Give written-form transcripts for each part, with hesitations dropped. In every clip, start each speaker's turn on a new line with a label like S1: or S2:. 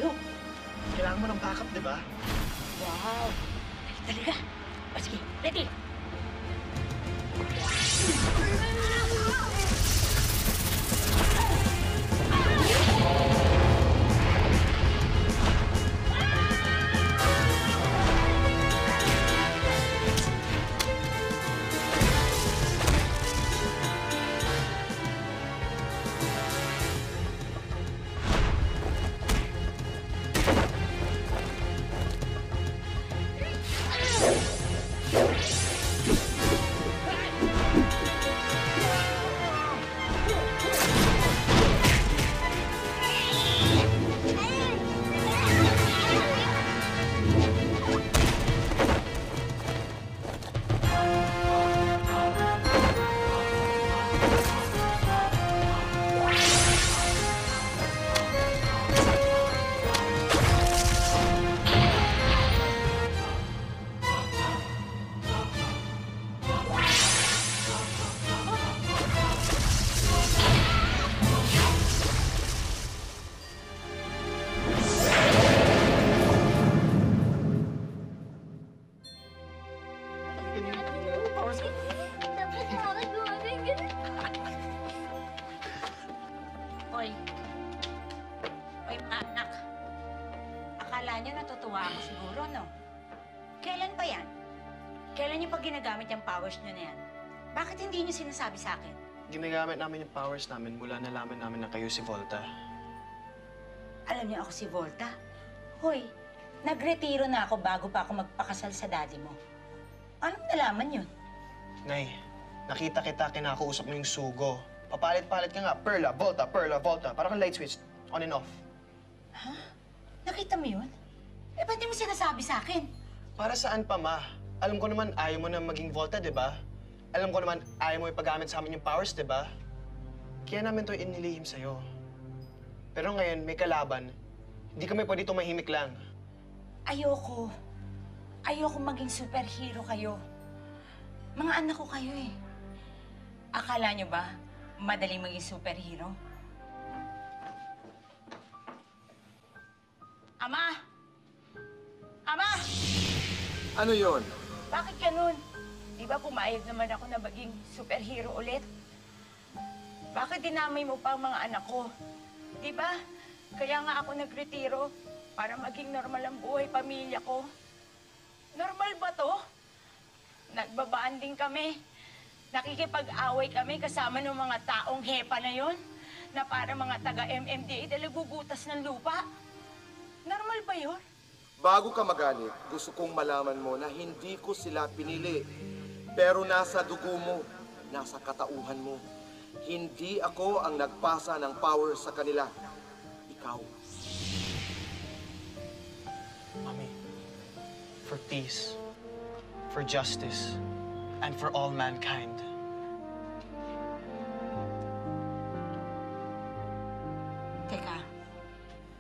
S1: tayo.
S2: Kailangan mo ng backup, di ba?
S1: Wow! Talaga? O sige, ready? Hoy. Hoy, mga anak. Akala niyo natutuwa ako siguro, no? Kailan pa yan? Kailan niyo pa ginagamit yung powers niyo na yan? Bakit hindi niyo sinasabi sa akin?
S2: Ginagamit namin yung powers namin mula nalaman namin na kayo si Volta.
S1: Alam niyo ako si Volta? Hoy, nagretiro na ako bago pa ako magpakasal sa daddy mo. Anong nalaman yun?
S2: Nay, nakita kita, kinakausap mo yung sugo. Papalit-palit ka nga, Perla, Volta, Perla, Volta. Parang kang light switch, on and off.
S1: Ha? Nakita mo yun? Eh, ba't di mo sinasabi sa akin?
S2: Para saan pa, Ma? Alam ko naman ayaw mo na maging Volta, di ba? Alam ko naman ayaw mo ipagamit sa amin yung powers, di ba? Kaya namin to inilihim sa'yo. Pero ngayon, may kalaban. Hindi kami pwede tumahimik lang.
S1: Ayoko. Ayoko maging superhero kayo. Mga anak ko kayo eh. Akala nyo ba madaling maging superhero? Ama! Ama!
S3: Ano yon?
S1: Bakit ganun? Di ba pumayag naman ako na maging superhero ulit? Bakit dinamay mo pa ang mga anak ko? Di ba? Kaya nga ako nagretiro para maging normal ang buhay pamilya ko. Normal ba to? Nagbabanding kami. Nakikipag-away kami kasama ng mga taong hepa na yon na para mga taga-MMDA dahil gugutas ng lupa. Normal ba yun?
S3: Bago ka magalit, gusto kong malaman mo na hindi ko sila pinili. Pero nasa dugo mo, nasa katauhan mo. Hindi ako ang nagpasa ng power sa kanila. Ikaw.
S2: Mami, for peace, for justice, and for all mankind.
S1: Teka,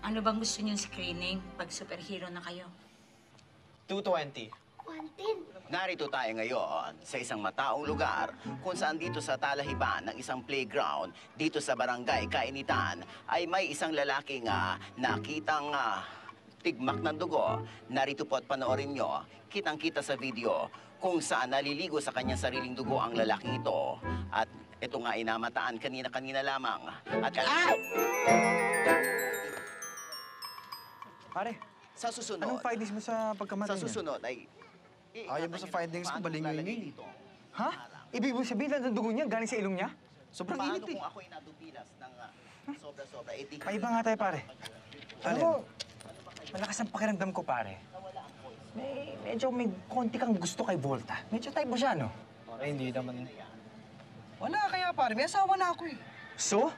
S1: ano bang gusto niyong screening pag superhero na kayo?
S2: 220.
S4: Narito tayo ngayon sa isang mataong lugar kung saan dito sa talahiban ng isang playground dito sa barangay Kainitan ay may isang lalaking nakitang tigmak ng dugo. Narito po at panoorin nyo, kitang-kita sa video kung saan naliligo sa kanyang sariling dugo ang lalaking ito. At ito nga ay namataan kanina-kanina lamang. At
S5: Pare,
S4: sa susunod,
S5: anong findings mo sa pagkamatay
S4: sa
S5: niya?
S4: susunod ay...
S5: Ayaw mo sa findings ko, balingoy-ngoy.
S4: dito.
S5: Ha? Ibig mo sabihin na dugo niya galing sa ilong niya? Sobrang
S4: Paano
S5: init eh.
S4: kung ako'y nadupilas ng sobra-sobra?
S5: Paiba nga tayo, pare. Alam mo, malakas ang pakiramdam ko, pare. Medyo may konti kang gusto kay Volta. Medyo type mo siya, no?
S2: Pare, hindi naman.
S5: Wala kaya, pare. May asawa na ako eh. So?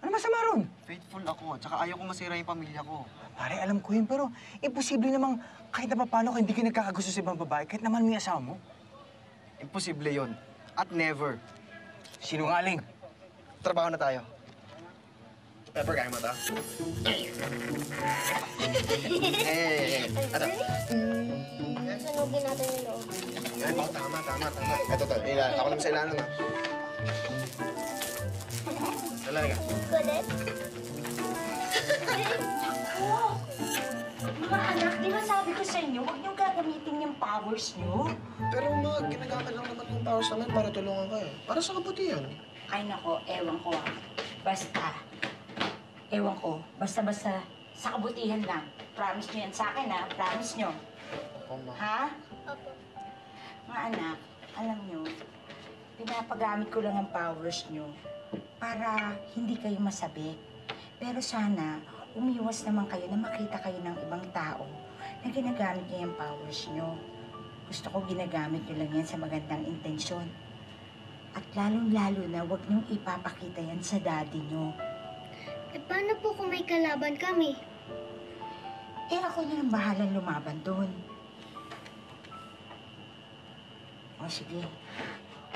S5: Ano masama ron?
S2: Faithful ako, tsaka ayaw ko masira yung pamilya ko.
S5: Pare, alam ko yun, pero imposible namang kahit na paano ka hindi ka nagkakagusto sa ibang babae, kahit naman may asawa mo.
S2: Imposible yon. At never.
S5: Sinungaling.
S2: Trabaho na tayo. Pepper, kaya mo ito? Ano?
S6: Sanugin natin yung loob.
S2: Yan, oh, tama. Ito. Ako naman sa ilalim, ha? Talaga.
S6: Kulit?
S1: gagamitin yung powers nyo?
S2: Pero ma, ginagamit lang naman yung powers namin para tulungan kayo. Para sa kabutihan.
S1: Ay nako, ewan ko ah. Basta sa kabutihan lang. Promise nyo yan sa akin, ha? Promise nyo.
S2: Opo, ma.
S1: Ha?
S6: Opo.
S1: Mga anak, alam nyo, pinapagamit ko lang ang powers nyo para hindi kayo masabik. Pero sana, umiwas naman kayo na makita kayo ng ibang tao na ginagamit niyo yung powers nyo. Gusto ko ginagamit nyo lang yan sa magandang intensyon. At lalong-lalo na huwag niyong ipapakita yan sa daddy nyo.
S6: Eh, paano po kung may kalaban kami?
S1: Eh, ako na lang bahalang lumaban doon. O, sige.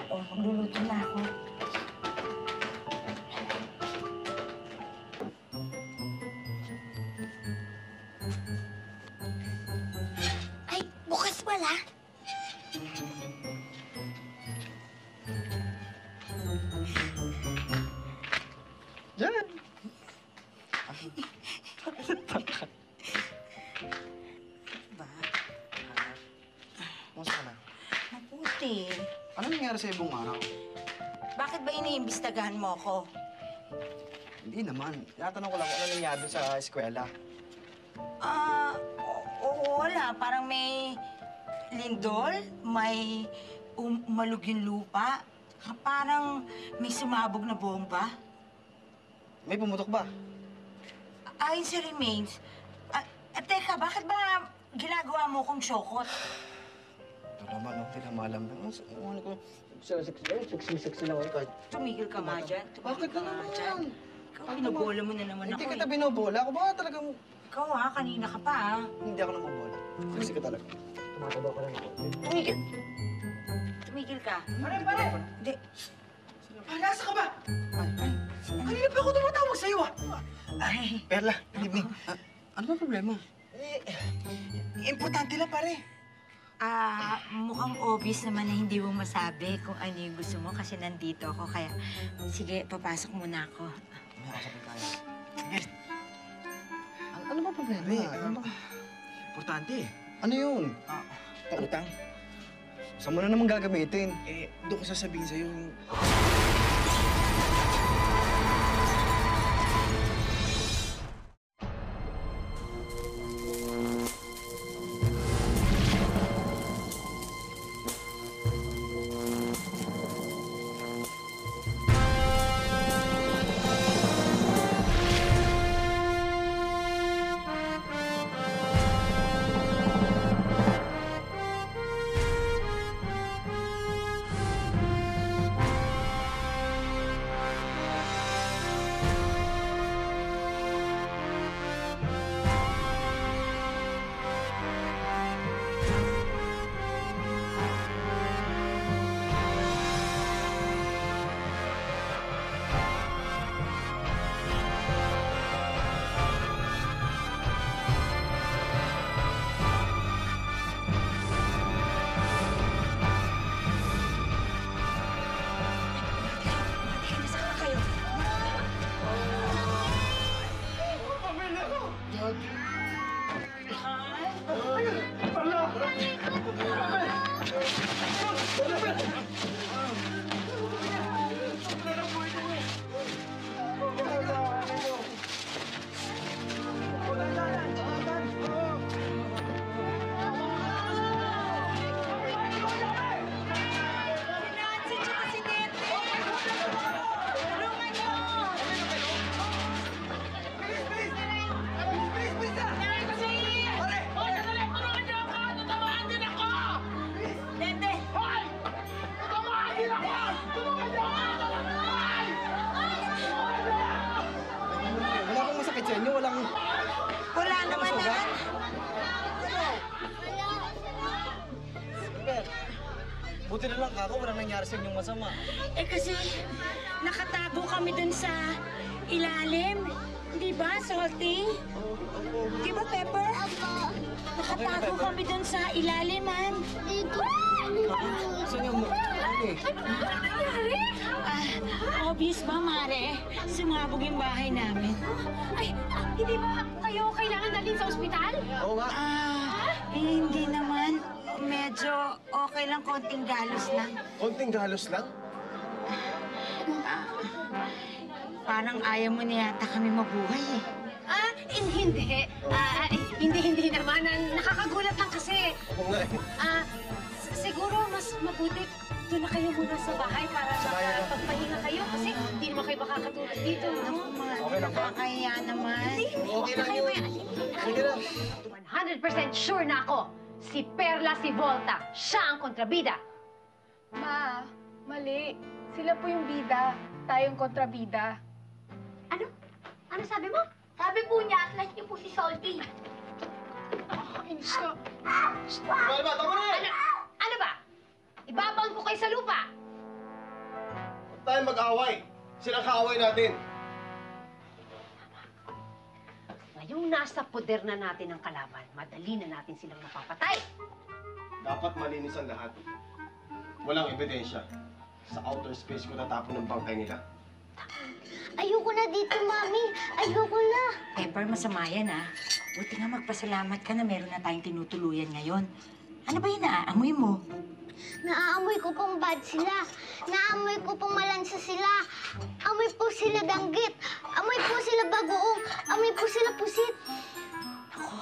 S1: O, magluluto na ako.
S6: Ay, bukas wala.
S2: Yan!
S1: Ba?
S2: Kumusta ka na?
S1: Mabuti.
S2: Ano nangyari sa ibong araw?
S1: Bakit ba iniimbistagahan mo ako?
S2: Hindi naman. Tinatanong ko lang kung ano nangyari doon sa eskwela.
S1: Oo, wala. Parang may lindol, may umalog yung lupa. Parang may sumabog na bomba.
S2: May pumutok ba?
S1: Ayon sa remains, teka, bakit ba ginagawa mo kong syokot?
S2: Ito naman, hindi na malam. Ano ko? Sexy lang ako kahit...
S1: Tumigil ka nga dyan.
S2: Bakit na naman yan?
S1: Ikaw, binobola mo na naman
S2: Hindi
S1: ako
S2: kita
S1: eh.
S2: binobola. Ako ba talagang...
S1: Ikaw ha, kanina ka pa ha.
S2: Hindi ako nabobola. Sexy ka talaga. Tumataba ka lang ako.
S1: Tumigil. Tumigil ka.
S2: Pare!
S1: Hindi.
S2: Nasa ka ba? Kanina pa ako tumatawag sa'yo ah!
S1: Ay,
S2: Perla, good evening. Ano ba problema? Importante lang pare.
S1: mukhang obvious naman na hindi mo masabi kung ano yung gusto mo kasi nandito ako. Kaya, sige, papasok muna ako.
S2: Nakasapin tayo. Sige. Ano ba problema? Ano ba? Importante. Ano yun? Utang. Saan mo na naman gagamitin? Doon ko sasabihin sa'yo yung... Wala akong masakit sa inyo, walang...
S1: Wala naman na.
S2: Buti na lang ako, walang nangyari sa inyong masama.
S1: Eh kasi nakatago kami dun sa ilalim. Di ba, Salty? Di ba, Pepper? Nakatago kami dun sa ilalim, man.
S6: Dito.
S2: Saan yung... Okay.
S1: Obvious ba, Mare? Sumabog yung bahay namin.
S7: Ay, hindi ba kayo kailangan dalhin sa ospital?
S2: Oo nga.
S1: hindi naman. Medyo okay lang, konting galos lang.
S2: Konting galos lang?
S1: Parang ayaw mo na yata kami mabuhay eh.
S7: Hindi naman. Nakakagulat lang kasi.
S2: Oo nga eh.
S7: Siguro mas mabuti doon na kayo muna sa bahay para makapagpahinga kayo kasi hindi naman kayo makakatulog dito.
S2: Okay lang ba?
S1: Nakakahiya naman.
S2: Okay lang yun. Sige na.
S7: 100% sure na ako. Si Perla si Volta. Siya ang kontrabida.
S8: Ma, mali. Sila po yung bida. Tayong kontrabida.
S6: Ano? Ano sabi mo? Sabi po niya, class niyo po si Salty.
S2: Malma, tama na yan!
S7: Ano ba? Ibabaon ko kayo sa lupa.
S2: Huwag tayong mag-away. Silang kaaway natin.
S7: Ngayong nasa poder na natin ang kalaban, madali na natin silang mapapatay.
S2: Dapat malinis ang lahat. Walang ebidensya. Sa outer space ko natapon ng bangkay nila.
S6: Ayoko na dito, Mami. Ayoko na.
S1: Pepper, masama yan ah. Buti nga magpasalamat ka na meron na tayong tinutuluyan ngayon. Ano ba yung naaamoy mo?
S6: Naaamoy ko pong bad sila. Naamoy ko pong malansa sila. Amoy po sila danggit. Amoy po sila bagoong. Amoy po sila pusit.
S1: Ako,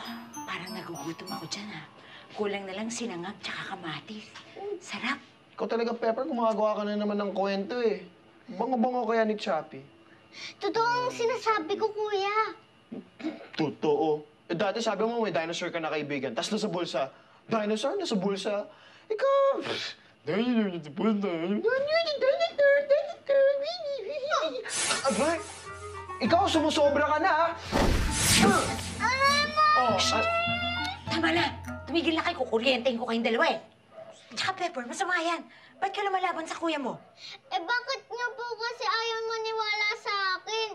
S1: parang nagugutom ako dyan ah. Kulang na lang sinangag tsaka kamatis. Sarap.
S2: Ikaw talaga, Pepper, gumagawa ka na naman ng kwento eh. Bango-bango kaya ni Chappie.
S6: Totoo ang sinasabi ko, Kuya.
S2: Totoo. Eh dati sabi mo may dinosaur ka na kaibigan, tas nasa bulsa. Dinosaur nasa bulsa? Ikaw! Dinosaur nasa bulsa. Abay! Ikaw, sumusobra ka na, ha?
S6: Aray mo!
S2: Oh,
S1: Tama na. Tumigil na kayo. Kukuryentein ko kayong dalawa eh. Tsaka Pepper, masama yan. Ba't ka lumalaban sa kuya mo?
S6: Eh bakit niyo po kasi ayaw maniwala sa akin?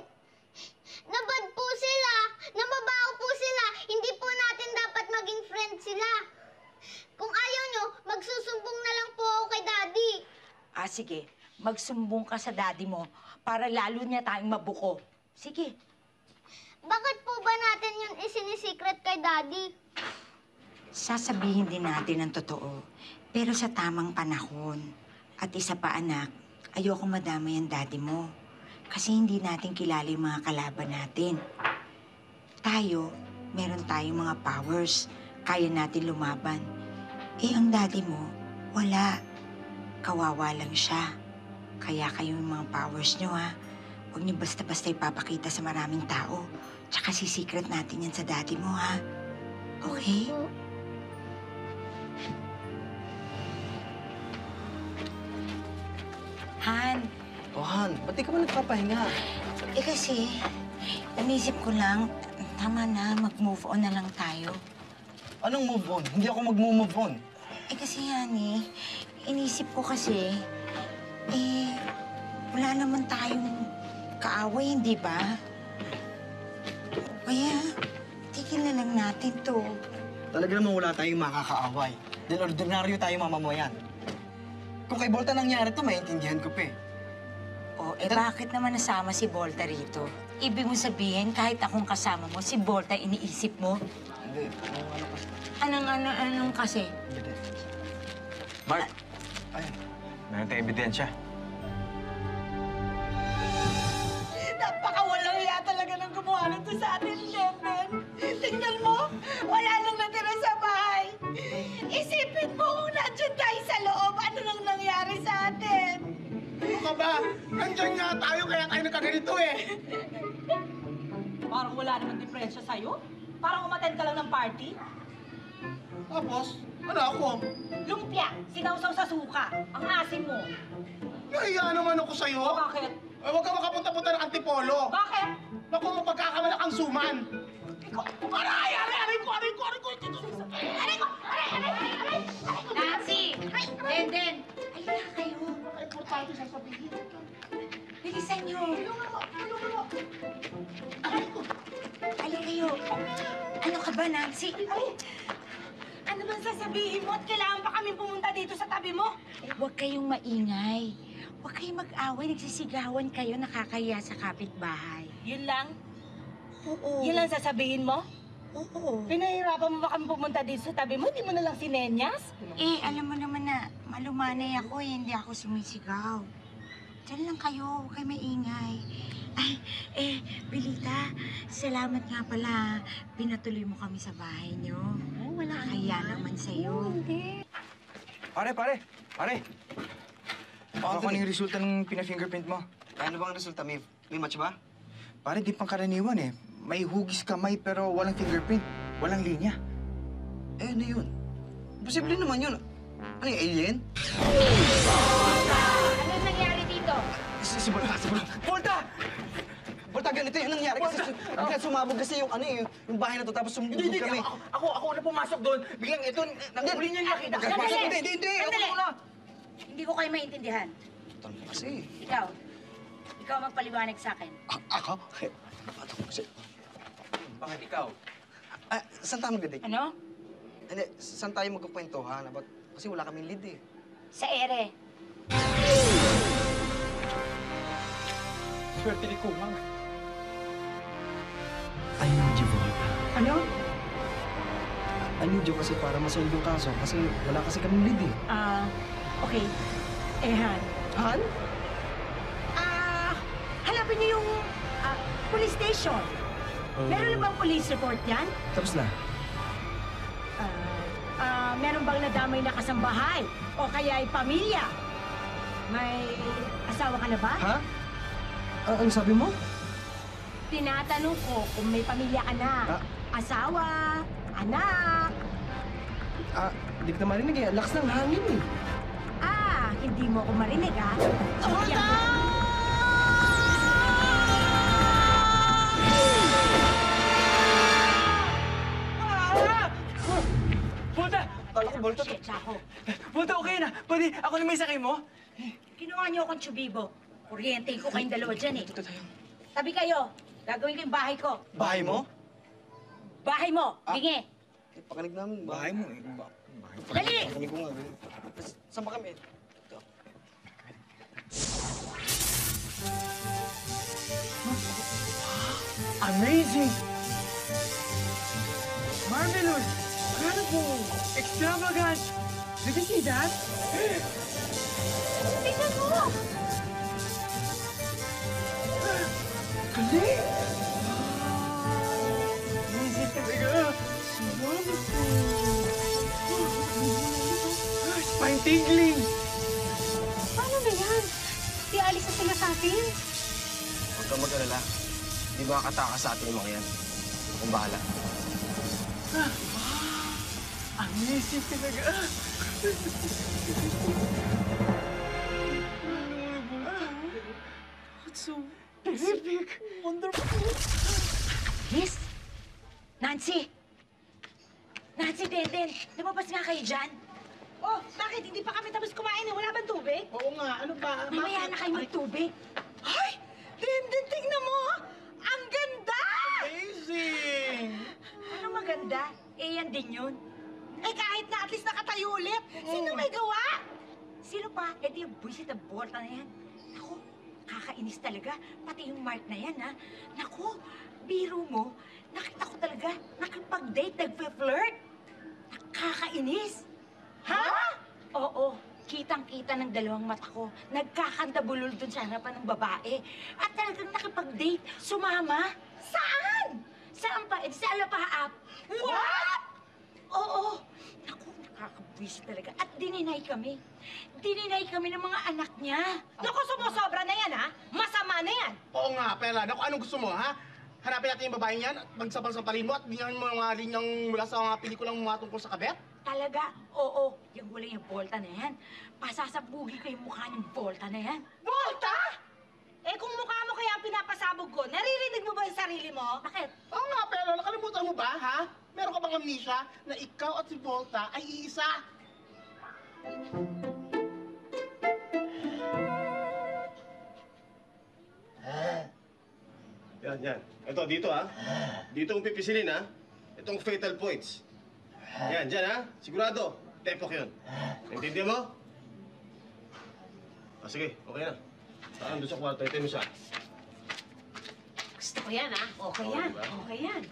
S6: Nabad po sila! Nababaho po sila! Hindi po natin dapat maging friends sila. Kung ayaw nyo, magsusumbong na lang po ako kay Daddy.
S1: Ah, sige. Magsumbong ka sa daddy mo para lalo niya tayong mabuko. Sige.
S6: Bakit po ba natin yun isinisikret kay Daddy?
S1: Sasabihin din natin ang totoo, pero sa tamang panahon. At isa pa, anak, ayoko madamay ang daddy mo. Kasi hindi natin kilala yung mga kalaban natin. Tayo, meron tayong mga powers. Kaya natin lumaban. Eh, ang daddy mo, wala. Kawawa lang siya. Kaya kayo yung mga powers nyo, ha? Huwag niyo basta-basta ipapakita sa maraming tao. Tsaka sisikret natin yan sa daddy mo, ha? Okay? Han,
S5: Oh, Han, ba't di ka ba nagpapahinga?
S1: eh kasi, inisip ko lang, tama na, mag-move on na lang tayo.
S5: Anong move on? Hindi ako mag-move on.
S1: Eh kasi, honey, inisip ko kasi, wala naman tayong kaaway, hindi ba? Kaya, tigil na lang natin to.
S5: Talaga naman wala tayong makakaaway. Dahil ordinaryo tayo mamamayan. Kung kay Volta nangyari to, maintindihan ko pa eh.
S1: O, bakit naman nasama si Volta rito? Ibig mo sabihin, kahit akong kasama mo, si Volta iniisip mo?
S5: Hindi, ano kasi?
S1: Anong kasi?
S5: Hindi. Mark! Ay, meron tayong ebidensya.
S1: Napakawalang iya talaga ng gumawa nito sa atin, Denden. Tingnan mo, wala nang natira sa bahay. Isipin mo kung nandiyan tayo sa loob, ano nang nangyari sa atin?
S2: ano ka ba? Nandiyan nga tayo, kaya tayo nagkaganito eh.
S9: Parang wala naman diferensya sa'yo. Parang umattend ka lang ng party.
S2: Tapos, ano ako?
S9: Lumpia, sinawsaw sa suka. Ang asim mo.
S2: Nahiya naman ako sa'yo.
S9: Bakit?
S2: Eh, huwag ka makapunta-punta ng antipolo.
S9: Bakit?
S2: Naku, mapagkakamala kang suman.
S7: Nancy! Denden!
S1: Halika kayo. Bilisan niyo. Halika kayo. Ano ka ba, Nancy?
S9: Ano bang sasabihin mo at kailangan pa kami pumunta dito sa tabi mo?
S1: Huwag kayong maingay. Huwag kayong mag-away. Nagsisigawan kayo. Nakakahiya sa kapitbahay.
S9: Yun lang?
S1: Oo.
S9: Yun lang sasabihin mo? Oo. Pinahirapan mo ba kami pumunta dito sa tabi mo? Hindi mo na lang sinenyas?
S1: Eh, alam mo naman na malumanay ako eh, hindi ako sumisigaw. Diyan lang kayo, huwag kayo maingay. Ay, Belita, salamat nga pala. Pinatuloy mo kami sa bahay niyo.
S9: Oh, wala
S1: Kaya naman sa'yo.
S5: Pare! Baka ano yung resulta ng pina-fingerprint mo?
S2: Ano bang resulta, Miv? May match ba?
S5: Pare, di pang karaniwan eh. May hugis kamay pero walang fingerprint. Walang linya.
S2: Eh, ano yun? Posible naman yun. Ano yung alien?
S7: Ano nangyari dito?
S2: Si Volta! Volta, ganito yung nangyari kasi biglang sumabog kasi yung yung bahay na to tapos sumubog kami.
S5: Ako na pumasok doon. Biglang ito, nanghuli niya nakita. Hindi. Ako muna.
S7: Hindi ko kayo maintindihan.
S2: Kasi...
S7: Ikaw magpaliwanag sa akin.
S2: Ako? Ano kasi?
S5: Bakit ikaw?
S2: Saan tayo magdadik?
S7: Ano?
S2: Hindi, saan tayo magkukwentuhan? Kasi wala kaming lead eh.
S7: Sa ere.
S5: Swerte ni Kumang.
S10: I need you, Volta.
S7: Ano?
S10: I need you kasi para masolve yung kaso kasi wala kasi kaming lead eh.
S9: Okay. Han?
S2: Han?
S9: Hanapin niyo yung police station. Meron na bang police report yan?
S10: Tapos na.
S9: Meron bang nadamay na kasambahay? O kaya ay pamilya? May asawa ka na ba?
S10: Ha? Ano sabi mo?
S9: Tinatanong ko kung may pamilya ka na. Asawa, anak.
S10: Hindi kita marinig eh. Lakas ng hangin eh.
S9: Hindi mo ako marinig, ha?
S5: Volta!
S2: Kala ko, Volta.
S9: Shit, ako.
S5: Volta, okay na. Pwede, ako na may sakay mo?
S9: Ginawa niyo akong tsubibo. Kuryente ko kayong dalawa dyan, eh. Tabi kayo. Gagawin ko yung bahay ko.
S2: Bahay mo?
S9: Bahay mo! Bingi!
S2: Pakinig namin.
S5: Bahay mo eh.
S9: Dali!
S2: Pakinig ko nga. Saan ba kami?
S5: Amazing! Marvelous! Incredible! Extravagant! Did you see that?
S9: Tingnan mo!
S5: Galing! Amazing talaga! Wonderful! Spine tingling!
S7: Paano na yan? Di alis na sila sa atin?
S2: Huwag kang mag-alala. Di ba katakas sa atin yung mga yan? Akong bahala.
S5: Amazing talaga! That's so terrific! Wonderful!
S9: Miss! Nancy! Nancy, Deden! Lumabas nga kayo dyan.
S8: Oh, bakit? Hindi pa kami tapos kumain eh. Wala bang tubig?
S9: Oo nga, ano ba? Mamaya na kayo magtubig.
S8: Ay! Dindin, tignan mo! Ang ganda!
S5: Amazing!
S9: Ano maganda? Eh, yan din yun.
S8: Eh, kahit na at least nakatayo ulit. Sino may gawa?
S9: Sino pa? Eh, di yung buwisit na Volta na yan. Naku, kakainis talaga. Pati yung Mark na yan, ha? Naku, biro mo. Nakita ko talaga, nakipag-date, nagpe-flirt. Nakakainis. Ha? Oo, kitang-kita ng dalawang mata ko. Nagkakandabulol dun sa harapan ng babae. At talagang nakipag-date, sumama. Saan? Saan pa? Eh, sa Alapaap. What? Oo. Naku, nakakabwisit talaga. At dininay kami. Dininay kami ng mga anak niya.
S8: Naku, sumusobra na yan, ha? Masama na yan.
S11: Oo nga, Pera. Naku, anong gusto mo, ha? Hanapin natin yung babae niyan at magsapang-sapalin mo at binyahan mo yung mga linyang mula sa mga pelikulang mga tungkol sa kabet?
S9: Talaga? Oo. Yung wala yung Volta na yan. Pasasabugi ko yung mukha ng Volta na yan.
S8: Volta? Eh, kung mukha mo kaya ang pinapasabog ko, naririnig mo ba yung sarili mo?
S9: Bakit?
S11: Oo nga, Pera. Nakalimutan mo ba, ha? Meron ka bang amnesia na ikaw at si Volta ay iisa? Yan. Ito, dito, ha? Dito ang pipisilin, ha? Itong fatal points. Yan, dyan, ha? Sigurado. Tepok yun. Naintindihan mo? Sige, okay na. Saan doon sa kwarto, ito mo siya.
S7: Gusto ko yan, ha?
S9: Okay
S11: Oo,
S9: yan.
S11: diba?
S9: Okay yan.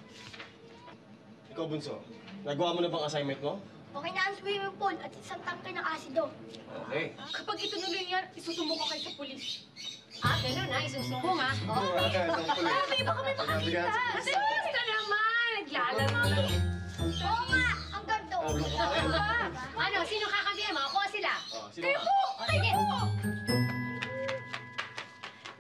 S11: Ikaw, Bunso, nagawa mo na bang assignment mo?
S6: Okay na ang swimming pool at isang tangke ng asido.
S11: Okay.
S7: Kapag itunuloy yan, isusumbong ko kayo sa pulis. Ah, gano'n ha? Isusumbong ha? Oh. Sabi, baka may makakita. Basta naman! Naglalaro.
S6: Oo nga, ang ganto.
S7: Ano, sino kakabihan mo? Ako o sila?
S11: Sino
S7: Kayo
S11: ka?
S7: po! Kayo po!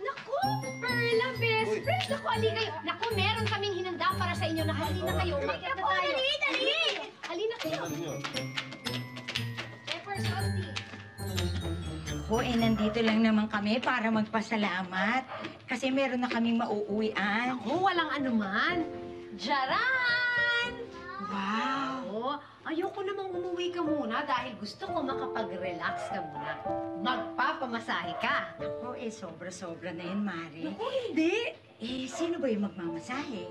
S7: Naku, Perla, best friend! Naku, ali kayo. Naku, meron kaming hinanda para sa inyo. Naku, halina kayo. Umakyat na tayo. Dali! Halina kayo. Pepper salty.
S9: Ako, nandito lang naman kami para magpasalamat. Kasi meron na kaming mauuwian.
S7: Naku, walang anuman. Jaran!
S9: Wow!
S7: Oo, ayoko namang umuwi ka muna dahil gusto ko makapag-relax ka muna. Magpapamasahe ka.
S9: Ako, sobra-sobra na yun, Mari.
S7: Naku, hindi.
S9: Sino ba yung magmamasahe?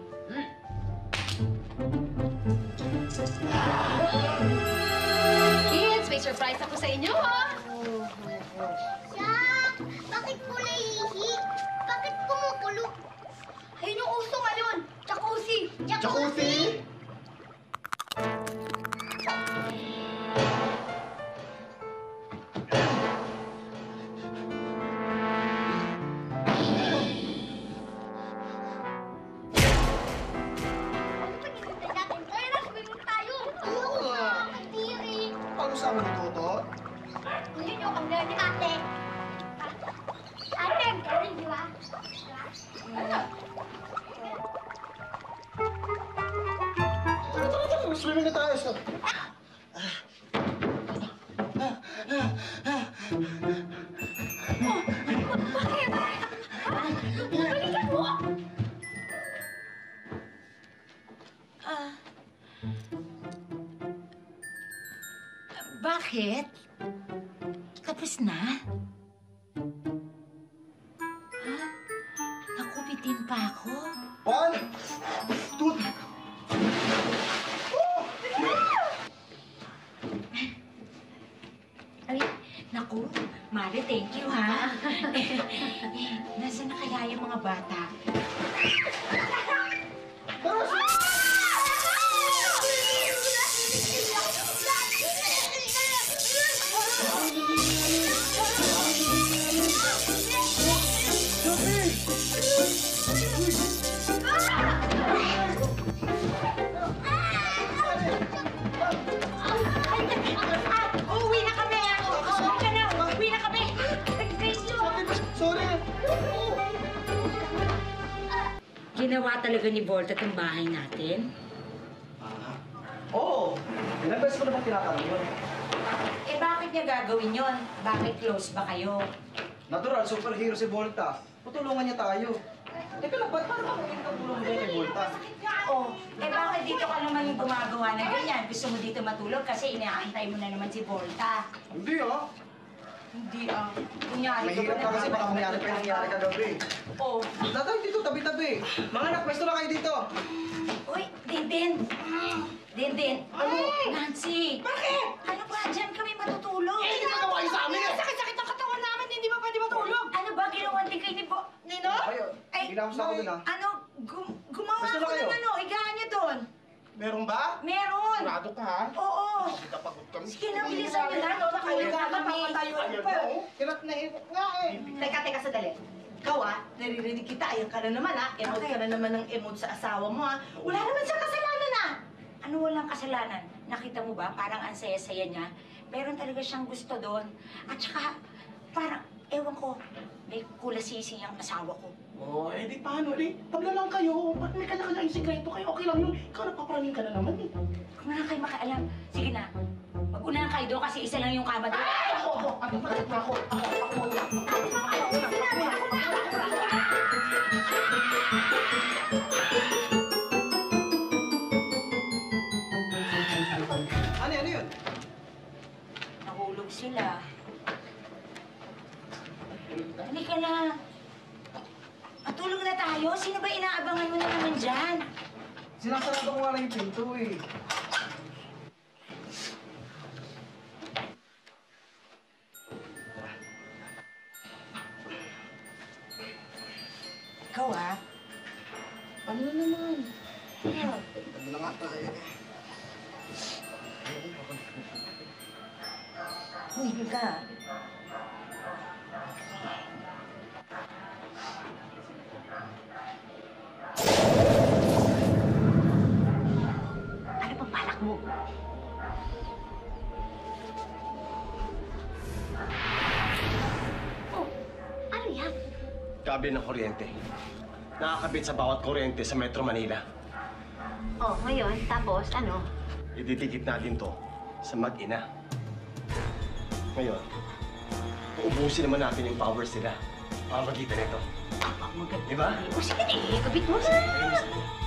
S7: Kids, may surprise ako sa inyo, ha?
S6: Yak! Bakit kulay ihi? Bakit kumukulo? Ayun yung uso ngayon! Jacuzzi!
S3: Jacuzzi?
S6: Ano pa nilintay natin? Kaya na, swimming tayo! Ayoko na! Katiri!
S3: Paano sa amin ito?
S6: Yun yung kamla ni ate. Ate, galing, di ba?
S3: Swimming na tayo.
S7: Balikan mo!
S9: Bakit? Tapos na? Ha? Nakupitin pa ako?
S3: 1, 2,
S9: Ay, naku, Mari, thank you, ha? Nasaan na kaya yung mga bata? Uuwi na kami! Uuwi ka na! Uuwi na kami!
S3: sorry.
S9: Ginawa talaga ni Volta itong bahay natin?
S10: Oo! Ilang beses ko naman tinatanong yun.
S9: Eh, bakit niya gagawin yon? Bakit close ba kayo?
S10: Natural, superhero si Volta. Tutulungan niya tayo. Teka lang, ba't paano kung hindi ka tulong din kay Volta?
S9: Oh, eh bakit dito ka naman yung gumagawa ng ganyan? Gusto mo dito matulog kasi inaantay mo na naman si Volta.
S10: Hindi ah.
S9: Hindi ah. Kunyari
S10: Mahirap ka kasi baka mangyari pa yung nangyari kagabi.
S9: Oh.
S10: Tatay dito, tabi-tabi. Mga anak, pwesto na kayo dito.
S9: Uy, Dindin! Dindin!
S10: Ano?
S9: Nancy! Bakit? Ano ba? Diyan kami matutulog.
S3: Eh, ginagawa niyo sa amin eh!
S9: Sakit-sakit ang katawan namin, hindi ba pwede matulog? Ano ba ginawa din kayo ni Nino?
S10: Kayo, ginamos na ako dun ah.
S9: Ano? Gumawa
S10: Basta na
S9: ako
S10: kayo.
S9: ng ano, higaan niyo doon.
S3: Meron ba?
S9: Meron!
S3: Sigurado ka ha?
S9: Oo!
S3: Kapagod kami.
S9: Sige na, bilisan niyo na. Tutulog na kami.
S3: Hirap na hirap nga eh.
S12: Teka, sandali. Ikaw naririnig kita, ayun ka na naman Emote ka na naman ng emote sa asawa mo Wala naman siyang kasalanan
S9: Ano walang kasalanan? Nakita mo ba? Parang ang saya-saya niya. Meron talaga siyang gusto doon. At saka, parang, ewan ko, may kulasisi ang asawa ko.
S12: Oh, di paano? Tabla lang kayo. Ba't may kanya-kanya yung sikreto kayo? Okay lang yun. Ikaw nagpapraning ka na naman
S9: Kung na kayo makialam, sige na. Mag-unahan kayo doon kasi isa lang yung kama doon.
S10: Ano yun?
S9: Nahulog sila. Halika na. Matulog na tayo. Sino ba inaabangan mo na naman dyan?
S10: Sinasarado ko nga lang yung pinto eh.
S9: Ikaw
S12: Ano na naman?
S11: Ano na nga tayo?
S9: Hindi ka. Ano pang balak mo?
S6: Oh, ano yan?
S11: Kable ng kuryente. Nakakabit sa bawat kuryente sa Metro Manila.
S6: Oh, ngayon, tapos ano?
S11: Ididikit natin to sa mag-ina. Ngayon, uubusin naman natin yung powers nila. Pamagitan nito.
S9: Maganda.
S11: Di ba?
S9: O sige, kabit mo na.